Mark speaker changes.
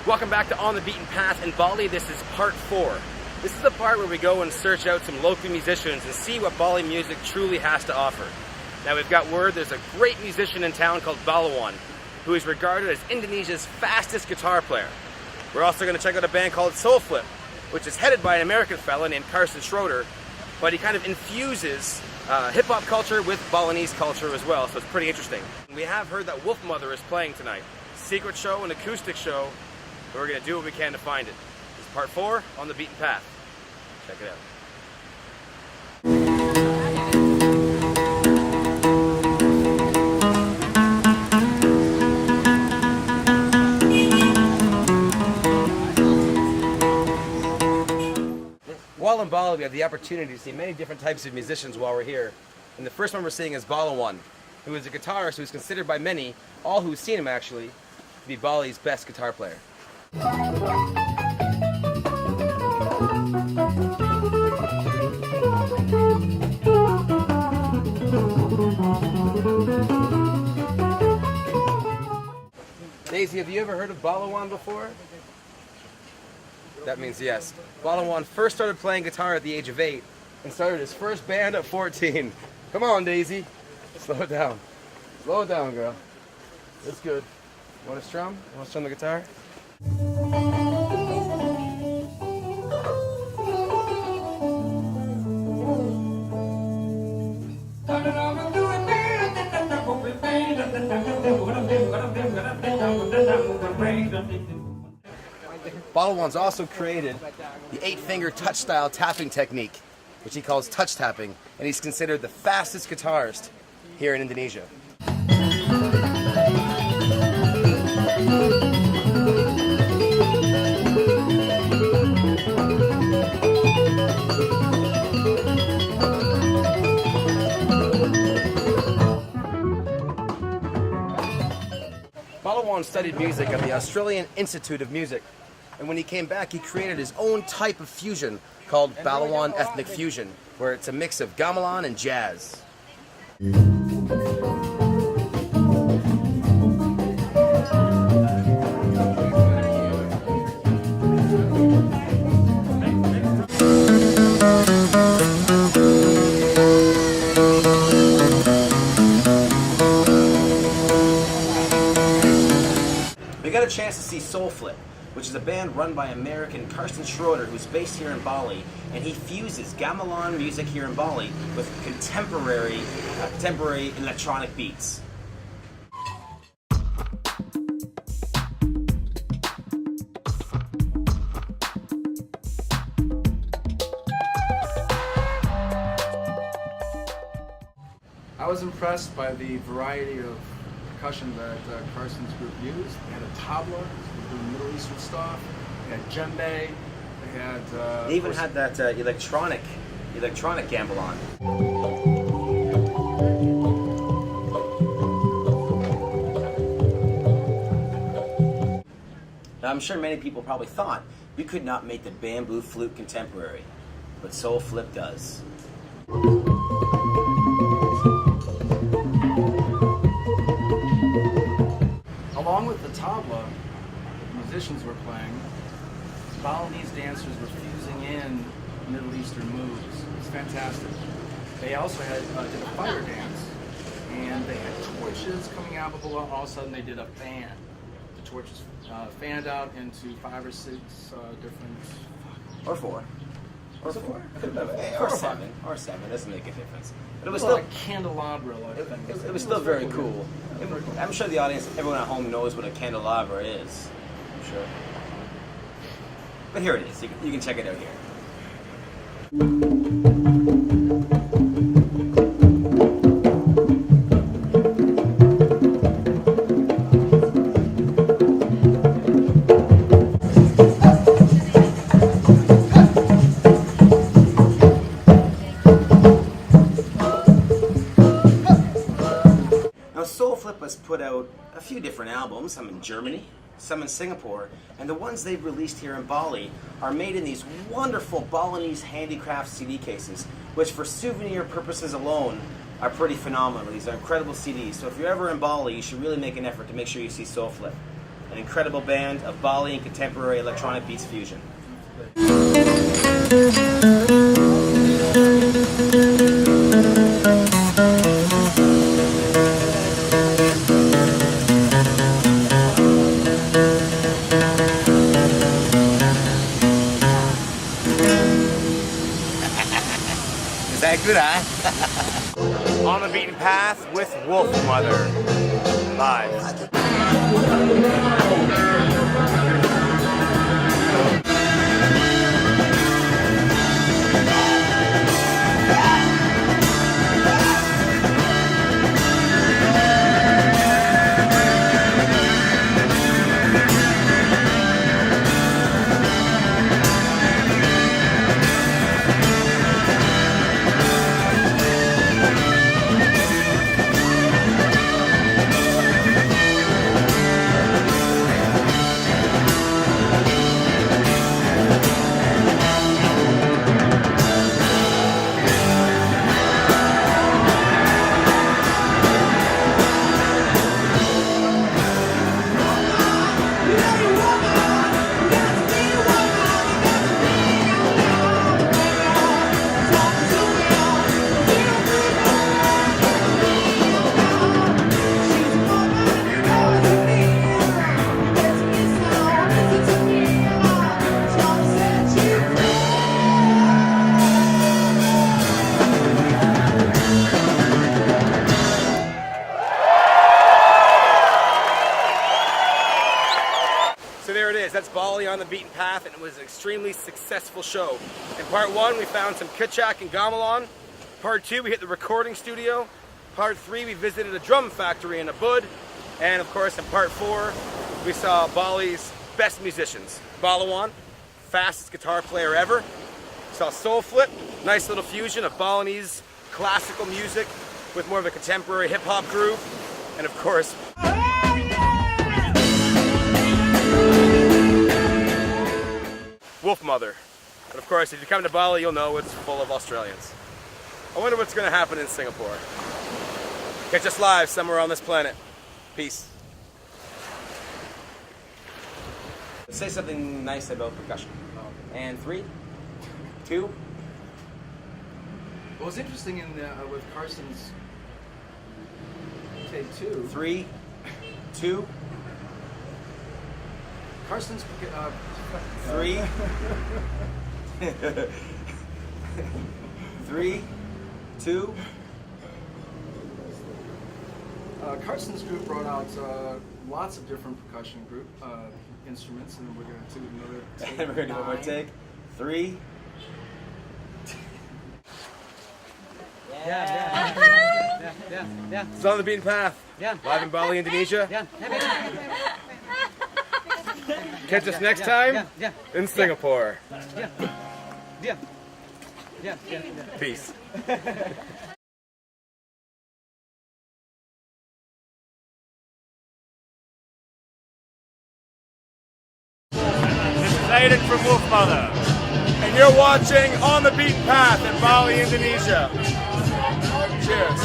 Speaker 1: Welcome back to On the Beaten Path in Bali. This is part 4. This is the part where we go and search out some local musicians and see what Bali music truly has to offer. Now we've got word there's a great musician in town called Balwin, who is regarded as Indonesia's fastest guitar player. We're also going to check out a band called Soulflip, which is headed by an American fella named Carson Schroeder, but he kind of infuses hip-hop culture with Balinese culture as well, so it's pretty interesting. We have heard that WOLFMOTHER is playing tonight. Secret show, an acoustic show. We're going to do what we can to find it. This is part 4 on the Beaten Path. Check it out. While in Bali, we have the opportunity to see many different types of musicians while we're here. And the first one we're seeing is Balwin, who is a guitarist who is considered by many, all who've seen him actually, to be Bali's best guitar player. Daisy, have you ever heard of Balwin before? That means yes. Balwin first started playing guitar at the age of 8 and started his first band at 14. Come on, Daisy. Slow it down. Slow it down, girl. That's good. You want to strum? You want to strum the guitar? Balwin's also created the 8-finger touch style tapping technique, which he calls touch tapping, and he's considered the fastest guitarist here in Indonesia. Balwin studied music at the Australian Institute of Music, and when he came back, he created his own type of fusion called Balwin Ethnic Fusion, where it's a mix of Gamelon and jazz. We got a chance to see Soulflip, which is a band run by American Carson Schroeder, who's based here in Bali, and he fuses Gamelon music here in Bali with contemporary electronic beats.
Speaker 2: I was impressed by the variety of percussion that Carson's group used. They had a tabla, doing Middle Eastern stuff. They had djembe. They had.
Speaker 1: They even had that electronic gamelan. Now, I'm sure many people probably thought you could not make the bamboo flute contemporary, but Soulflip does.
Speaker 2: Along with the tabla that the musicians were playing, Balinese dancers were fusing in Middle Eastern moves. It's fantastic. They also did a fire dance, and they had torches coming out, but all of a sudden they did a fan. The torches fanned out into 5 or 6 different...
Speaker 1: Or 4. Or 4. Or 7. Or 7. Doesn't make a difference. But it was
Speaker 2: still
Speaker 1: still
Speaker 2: like candelabra.
Speaker 1: It was still very cool. I'm sure the audience, everyone at home knows what a candelabra is. I'm sure. But here it is. You can check it out here. Soulflip has put out a few different albums, some in Germany, some in Singapore, and the ones they've released here in Bali are made in these wonderful Balinese handicraft CD cases, which for souvenir purposes alone are pretty phenomenal. These are incredible CDs, so if you're ever in Bali, you should really make an effort to make sure you see Soulflip. an incredible band of Bali and contemporary electronic beats fusion.
Speaker 3: Is that good, huh?
Speaker 1: On the Beaten Path with WOLFMOTHER, live. So there it is, that's Bali on the Beaten Path, and it was an extremely successful show. In part 1, we found some Kecak and Gamelon. Part 2, we hit the recording studio. Part 3, we visited a drum factory in Ubud. And of course, in part 4, we saw Bali's best musicians. Balwin, fastest guitar player ever. We saw Soulflip, nice little fusion of Balinese classical music with more of a contemporary hip-hop groove. And of course, WOLFMOTHER. And of course, if you come to Bali, you'll know it's full of Australians. I wonder what's going to happen in Singapore. Catch us live somewhere on this planet. Peace. Say something nice about percussion. And 3, 2.
Speaker 2: What was interesting in with Carson's take 2.
Speaker 1: 3, 2.
Speaker 2: Carson's
Speaker 1: 3. 3, 2.
Speaker 2: Carson's group brought out lots of different percussion group instruments, and we're going to do another take.
Speaker 1: And we're going to do one more take. 3.
Speaker 4: Yeah.
Speaker 1: It's on the Beaten Path.
Speaker 4: Yeah.
Speaker 1: Live in Bali, Indonesia.
Speaker 4: Yeah.
Speaker 1: Catch us next time in Singapore.
Speaker 4: Yeah.
Speaker 1: Peace. This is Aiden from WOLFMOTHER, and you're watching On the Beaten Path in Bali, Indonesia. Cheers.